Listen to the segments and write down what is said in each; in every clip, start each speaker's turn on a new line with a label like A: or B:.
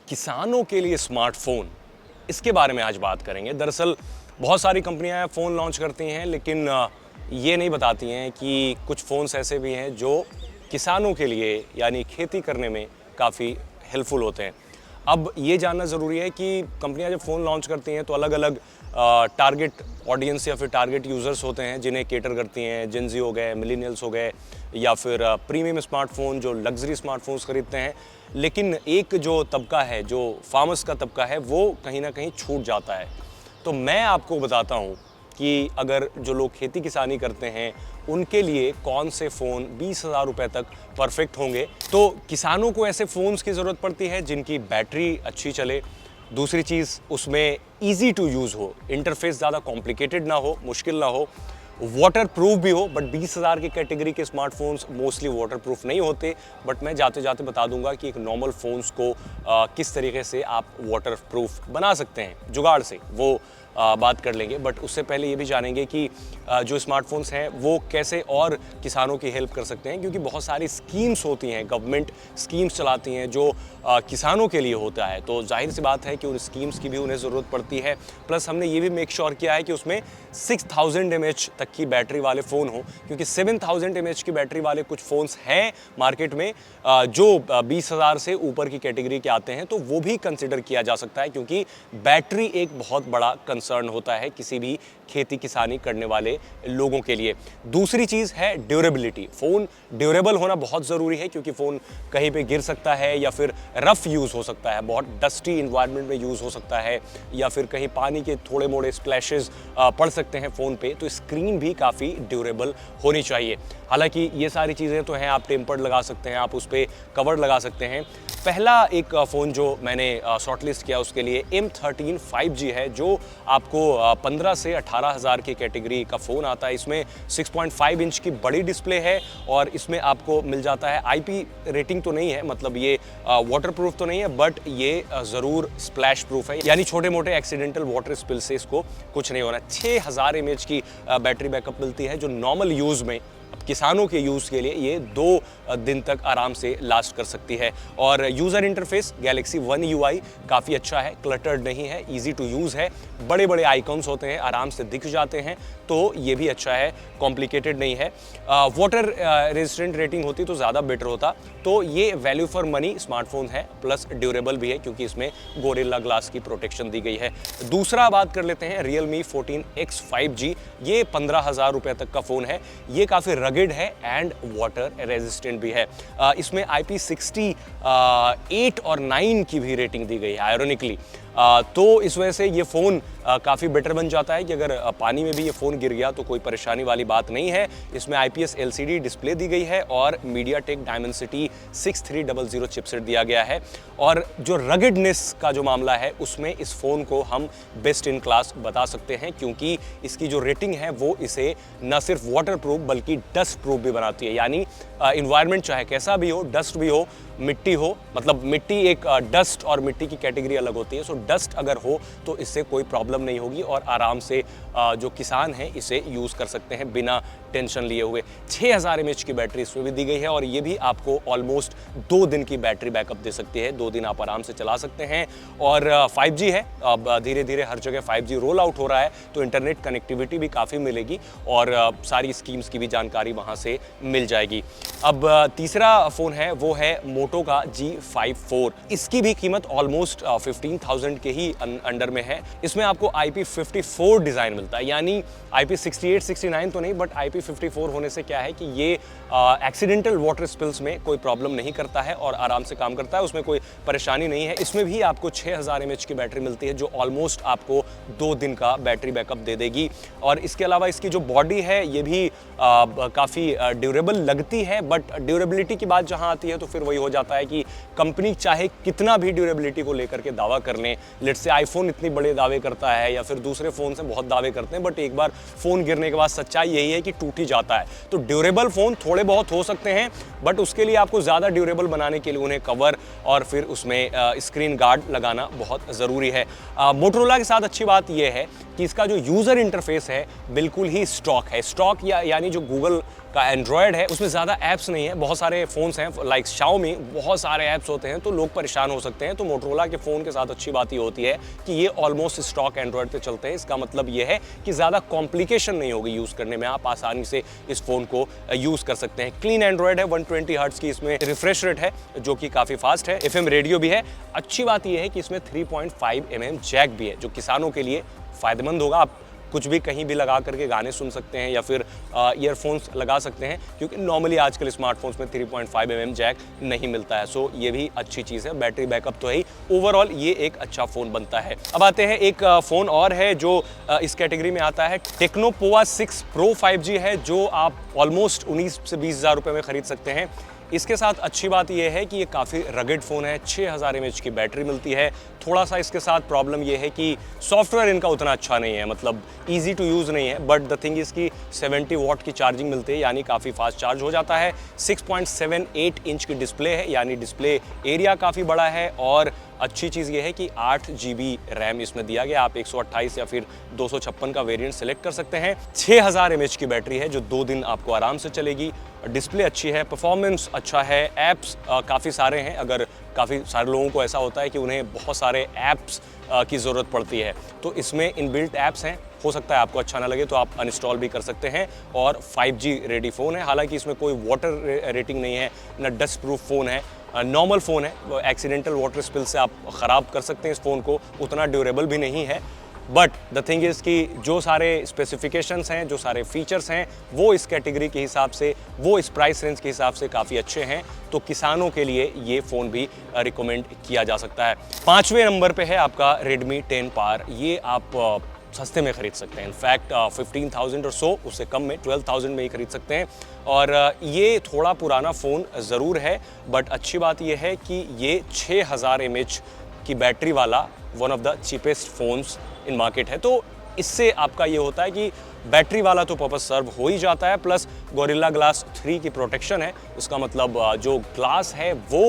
A: किसानों के लिए स्मार्टफोन, इसके बारे में आज बात करेंगे। दरअसल बहुत सारी कंपनियां फ़ोन लॉन्च करती हैं, लेकिन ये नहीं बताती हैं कि कुछ फ़ोन्स ऐसे भी हैं जो किसानों के लिए यानी खेती करने में काफ़ी हेल्पफुल होते हैं। अब ये जानना ज़रूरी है कि कंपनियां जब फ़ोन लॉन्च करती हैं तो अलग अलग टारगेट ऑडियंस या फिर टारगेट यूज़र्स होते हैं जिन्हें केटर करती हैं। जेनजी हो गए, मिलेनियल्स हो गए, या फिर प्रीमियम स्मार्टफोन जो लग्जरी स्मार्टफोन्स खरीदते हैं। लेकिन एक जो तबका है, जो फार्मर्स का तबका है, वो कहीं ना कहीं छूट जाता है। तो मैं आपको बताता हूँ कि अगर जो लोग खेती किसानी करते हैं उनके लिए कौन से फ़ोन 20,000 रुपये तक परफेक्ट होंगे। तो किसानों को ऐसे फ़ोन्स की ज़रूरत पड़ती है जिनकी बैटरी अच्छी चले। दूसरी चीज़, उसमें ईजी टू यूज़ हो, इंटरफेस ज़्यादा कॉम्प्लिकेटेड ना हो, मुश्किल ना हो, वाटर प्रूफ भी हो। बट 20,000 की कैटेगरी के स्मार्टफोन्स मोस्टली वाटर प्रूफ नहीं होते। बट मैं जाते जाते बता दूंगा कि एक नॉर्मल फ़ोन्स को किस तरीके से आप वाटर प्रूफ बना सकते हैं जुगाड़ से, वो बात कर लेंगे। बट उससे पहले ये भी जानेंगे कि जो स्मार्टफोन्स हैं वो कैसे और किसानों की हेल्प कर सकते हैं, क्योंकि बहुत सारी स्कीम्स होती हैं, गवर्नमेंट स्कीम्स चलाती हैं जो किसानों के लिए होता है। तो जाहिर सी बात है कि उन स्कीम्स की भी उन्हें ज़रूरत पड़ती है। प्लस हमने ये भी मेक श्योर किया है कि उसमें 6000 mAh तक की बैटरी वाले फ़ोन हो, क्योंकि 7000 mAh की बैटरी वाले कुछ फ़ोन्स हैं मार्केट में जो 20,000 से ऊपर की कैटेगरी के आते हैं। तो वो भी कंसिडर किया जा सकता है, क्योंकि बैटरी एक बहुत बड़ा कंसर्न होता है किसी भी खेती किसानी करने वाले लोगों के लिए। दूसरी चीज़ है ड्यूरेबिलिटी। फ़ोन ड्यूरेबल होना बहुत ज़रूरी है, क्योंकि फ़ोन कहीं पे गिर सकता है या फिर रफ़ यूज़ हो सकता है, बहुत डस्टी इन्वायरमेंट में यूज़ हो सकता है, या फिर कहीं पानी के थोड़े मोड़े स्प्लैशेस पड़ सकते हैं फ़ोन पे। तो स्क्रीन भी काफ़ी ड्यूरेबल होनी चाहिए। हालांकि ये सारी चीज़ें तो हैं, आप टेम्पर्ड लगा सकते हैं, आप उस पर कवर लगा सकते हैं। पहला एक फ़ोन जो मैंने शॉर्टलिस्ट किया उसके लिए M13 5G है, जो आपको 15 से 18,000 की कैटेगरी का फ़ोन आता है। इसमें 6.5 इंच की बड़ी डिस्प्ले है और इसमें आपको मिल जाता है IP रेटिंग तो नहीं है, मतलब ये वाटर प्रूफ तो नहीं है, बट ये ज़रूर स्प्लैश प्रूफ है, यानी छोटे मोटे एक्सीडेंटल वाटर स्पिल से इसको कुछ नहीं होना। 6000 mAh की बैटरी बैकअप मिलती है, जो नॉर्मल यूज़ में किसानों के यूज़ के लिए ये 2 दिन तक आराम से लास्ट कर सकती है। और user interface Galaxy One UI काफ़ी अच्छा है, क्लटर्ड नहीं है, इजी टू यूज़ है, बड़े बड़े आइकॉन्स होते हैं, आराम से दिख जाते हैं, तो ये भी अच्छा है, कॉम्प्लिकेटेड नहीं है। वाटर रेजिस्टेंट रेटिंग होती तो ज़्यादा बेटर होता। तो ये वैल्यू फॉर मनी स्मार्टफोन है, प्लस ड्यूरेबल भी है, क्योंकि इसमें गोरिल्ला ग्लास की प्रोटेक्शन दी गई है। दूसरा बात कर लेते हैं Realme 14X 5G। ये 15,000 रुपये तक का फ़ोन है। ये काफ़ी रगेड है एंड वाटर रेजिस्टेंट भी है। इसमें IP68 और 9 की भी रेटिंग दी गई है आयरोनिकली। तो इस वजह से ये फ़ोन काफ़ी बेटर बन जाता है कि अगर पानी में भी ये फ़ोन गिर गया तो कोई परेशानी वाली बात नहीं है। इसमें IPS LCD डिस्प्ले दी गई है और MediaTek Dimensity 6300 चिपसेट दिया गया है। और जो रगेडनेस का जो मामला है उसमें इस फ़ोन को हम बेस्ट इन क्लास बता सकते हैं, क्योंकि इसकी जो रेटिंग है वो इसे न सिर्फ वाटर प्रूफ बल्कि डस्ट प्रूफ भी बनाती है। यानी इन्वायरमेंट चाहे कैसा भी हो, डस्ट भी हो, मिट्टी हो, मतलब मिट्टी एक डस्ट और मिट्टी की कैटेगरी अलग होती है। सो डस्ट अगर हो तो इससे कोई प्रॉब्लम नहीं होगी और आराम से जो किसान हैं इसे यूज़ कर सकते हैं बिना टेंशन लिए हुए। 6000 mAh की बैटरी इसमें भी दी गई है और ये भी आपको ऑलमोस्ट 2 दिन की बैटरी बैकअप दे सकती है। 2 दिन आप आराम से चला सकते हैं। और 5G है, अब धीरे धीरे हर जगह 5G रोल आउट हो रहा है, तो इंटरनेट कनेक्टिविटी भी काफ़ी मिलेगी और सारी स्कीम्स की भी जानकारी वहाँ से मिल जाएगी। अब तीसरा फ़ोन है वो है मोटो का G54। इसकी भी कीमत ऑलमोस्ट 15,000 के ही अंडर में है। इसमें आपको IP54 डिज़ाइन मिलता है, यानी IP68 69 तो नहीं, बट IP54 होने से क्या है कि ये एक्सीडेंटल वाटर स्पिल्स में कोई प्रॉब्लम नहीं करता है और आराम से काम करता है, उसमें कोई परेशानी नहीं है। इसमें भी आपको 6000 mAh की बैटरी मिलती है, जो ऑलमोस्ट आपको 2 दिन का बैटरी बैकअप दे देगी। और इसके अलावा इसकी जो बॉडी है ये भी काफ़ी ड्यूरेबल लगती है, बट ड्यूरेबिलिटी की बात जहाँ आती है तो फिर वही हो जाता है कि कंपनी चाहे कितना भी ड्यूरेबिलिटी को लेकर के दावा कर लें, लेट्स से आईफोन इतनी बड़े दावे करता है या फिर दूसरे फ़ोन से बहुत दावे करते हैं, बट एक बार फ़ोन गिरने के बाद सच्चाई यही है कि टूट ही जाता है। तो ड्यूरेबल फ़ोन थोड़े बहुत हो सकते हैं, बट उसके लिए आपको ज़्यादा ड्यूरेबल बनाने के लिए उन्हें कवर और फिर उसमें स्क्रीन गार्ड लगाना बहुत ज़रूरी है। मोटोरोला के साथ अच्छी बात यह है कि इसका जो यूज़र इंटरफेस है बिल्कुल ही स्टॉक है। स्टॉक यानी जो गूगल का एंड्रॉयड है उसमें ज़्यादा ऐप्स नहीं है। बहुत सारे फ़ोन्स हैं लाइक Xiaomi, बहुत सारे ऐप्स होते हैं तो लोग परेशान हो सकते हैं। तो मोटरोला के फ़ोन के साथ अच्छी बात ये होती है कि ये ऑलमोस्ट स्टॉक एंड्रॉयड पे चलते हैं। इसका मतलब ये है कि ज़्यादा कॉम्प्लिकेशन नहीं होगी यूज़ करने में, आप आसानी से इस फ़ोन को यूज़ कर सकते हैं। क्लीन एंड्रॉयड है, 120 हर्ट्ज़ की इसमें रिफ्रेश रेट है जो कि काफ़ी फास्ट है। FM रेडियो भी है। अच्छी बात यह है कि इसमें 3.5 mm जैक भी है जो किसानों के लिए फ़ायदेमंद होगा। आप कुछ भी कहीं भी लगा करके गाने सुन सकते हैं या फिर ईयरफोन्स लगा सकते हैं, क्योंकि नॉर्मली आजकल स्मार्टफोन्स में 3.5 mm जैक नहीं मिलता है। सो ये भी अच्छी चीज़ है। बैटरी बैकअप तो है ही, ओवरऑल ये एक अच्छा फ़ोन बनता है। अब आते हैं एक फ़ोन और है जो इस कैटेगरी में आता है। टेक्नो पोवा 6 Pro 5G है जो आप ऑलमोस्ट 19 से 20 हज़ार रुपये में ख़रीद सकते हैं। इसके साथ अच्छी बात यह है कि ये काफ़ी रगेड फ़ोन है। 6000 mAh की बैटरी मिलती है। थोड़ा सा इसके साथ प्रॉब्लम ये है कि सॉफ्टवेयर इनका उतना अच्छा नहीं है, मतलब ईजी टू यूज़ नहीं है। बट द थिंग इज़ कि 70 वॉट की चार्जिंग मिलती है, यानी काफ़ी फास्ट चार्ज हो जाता है। 6.78 इंच की डिस्प्ले है, यानी डिस्प्ले एरिया काफ़ी बड़ा है। और अच्छी चीज़ ये है कि 8 GB रैम इसमें दिया गया। आप 128 या फिर 256 का वेरिएंट सेलेक्ट कर सकते हैं। 6000 mAh की बैटरी है जो 2 दिन आपको आराम से चलेगी। डिस्प्ले अच्छी है, परफॉर्मेंस अच्छा है। ऐप्स काफ़ी सारे हैं। अगर काफ़ी सारे लोगों को ऐसा होता है कि उन्हें बहुत सारे ऐप्स की ज़रूरत पड़ती है तो इसमें इनबिल्ट ऐप्स हैं। हो सकता है आपको अच्छा ना लगे तो आप अनइंस्टॉल भी कर सकते हैं। और 5G रेडी फ़ोन है। हालांकि इसमें कोई वाटर रेटिंग नहीं है, ना डस्ट प्रूफ फ़ोन है, नॉर्मल फ़ोन है। एक्सीडेंटल वाटर स्पिल से आप ख़राब कर सकते हैं इस फ़ोन को, उतना ड्यूरेबल भी नहीं है। बट द थिंग इज़ कि जो सारे स्पेसिफिकेशंस हैं, जो सारे फीचर्स हैं, वो इस कैटेगरी के हिसाब से, वो इस प्राइस रेंज के हिसाब से काफ़ी अच्छे हैं। तो किसानों के लिए ये फ़ोन भी रिकमेंड किया जा सकता है। 5वें नंबर पे है आपका Redmi 10 Power। ये आप सस्ते में ख़रीद सकते हैं। इनफैक्ट 15,000 और सो, उससे कम में 12,000 में ही ख़रीद सकते हैं। और ये थोड़ा पुराना फ़ोन ज़रूर है, बट अच्छी बात ये है कि ये 6000 mAh की बैटरी वाला one of the cheapest phones in market है। तो इससे आपका ये होता है कि बैटरी वाला तो पर्पस सर्व हो ही जाता है, प्लस गोरिल्ला ग्लास 3 की प्रोटेक्शन है। उसका मतलब जो ग्लास है वो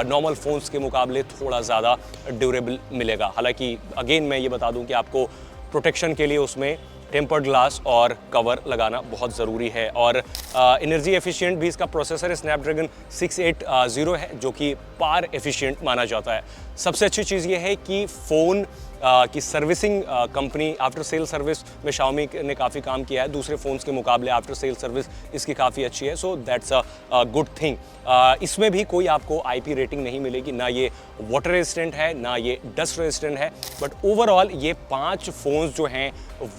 A: नॉर्मल फ़ोन्स के मुकाबले थोड़ा ज़्यादा ड्यूरेबल मिलेगा। हालांकि अगेन मैं ये बता दूं कि आपको प्रोटेक्शन के लिए उसमें टेम्पर्ड ग्लास और कवर लगाना बहुत ज़रूरी है। और एनर्जी एफिशिएंट भी इसका प्रोसेसर है, स्नैपड्रैगन 680 है जो कि पार एफिशिएंट माना जाता है। सबसे अच्छी चीज़ ये है कि फ़ोन की servicing company after sale service में Xiaomi ने काफ़ी काम किया है। दूसरे फ़ोन्स के मुकाबले आफ्टर सेल सर्विस इसकी काफ़ी अच्छी है। So that's a good thing. इसमें भी कोई आपको IP रेटिंग नहीं मिलेगी, ना ये वाटर रेजिस्टेंट है ना ये डस्ट रेजिस्टेंट है। बट ओवरऑल ये 5 फ़ोन्स जो हैं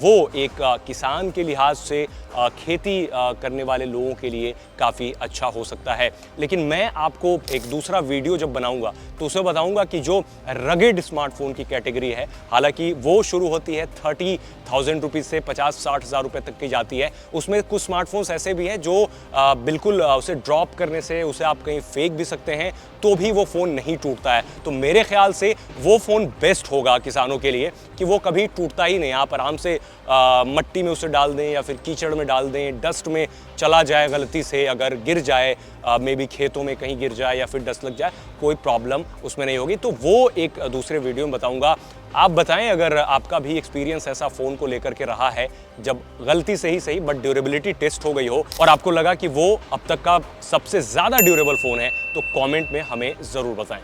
A: वो एक किसान के लिहाज से खेती करने वाले लोगों के लिए काफ़ी अच्छा हो सकता है। लेकिन मैं आपको एक दूसरा वीडियो जब बनाऊंगा तो उसमें बताऊंगा कि जो रगेड स्मार्टफोन की कैटेगरी है, हालांकि वो शुरू होती है 30,000 रुपीज़ से 50-60 हज़ार रुपये तक की जाती है। उसमें कुछ स्मार्टफोन्स ऐसे भी हैं जो बिल्कुल उसे ड्रॉप करने से, उसे आप कहीं फेंक भी सकते हैं तो भी वो फ़ोन नहीं टूटता है। तो मेरे ख्याल से वो फ़ोन बेस्ट होगा किसानों के लिए कि वो कभी टूटता ही नहीं। आप आराम से मट्टी में उसे डाल दें या फिर कीचड़ में डाल दें, डस्ट में चला जाए गलती से, अगर गिर जाए मे बी खेतों में कहीं गिर जाए या फिर डस्ट लग जाए, कोई प्रॉब्लम उसमें नहीं होगी। तो वो एक दूसरे वीडियो में बताऊंगा। आप बताएं अगर आपका भी एक्सपीरियंस ऐसा फ़ोन को लेकर के रहा है जब गलती से ही सही बट ड्यूरेबिलिटी टेस्ट हो गई हो और आपको लगा कि वो अब तक का सबसे ज़्यादा ड्यूरेबल फ़ोन है, तो कमेंट में हमें ज़रूर बताएं।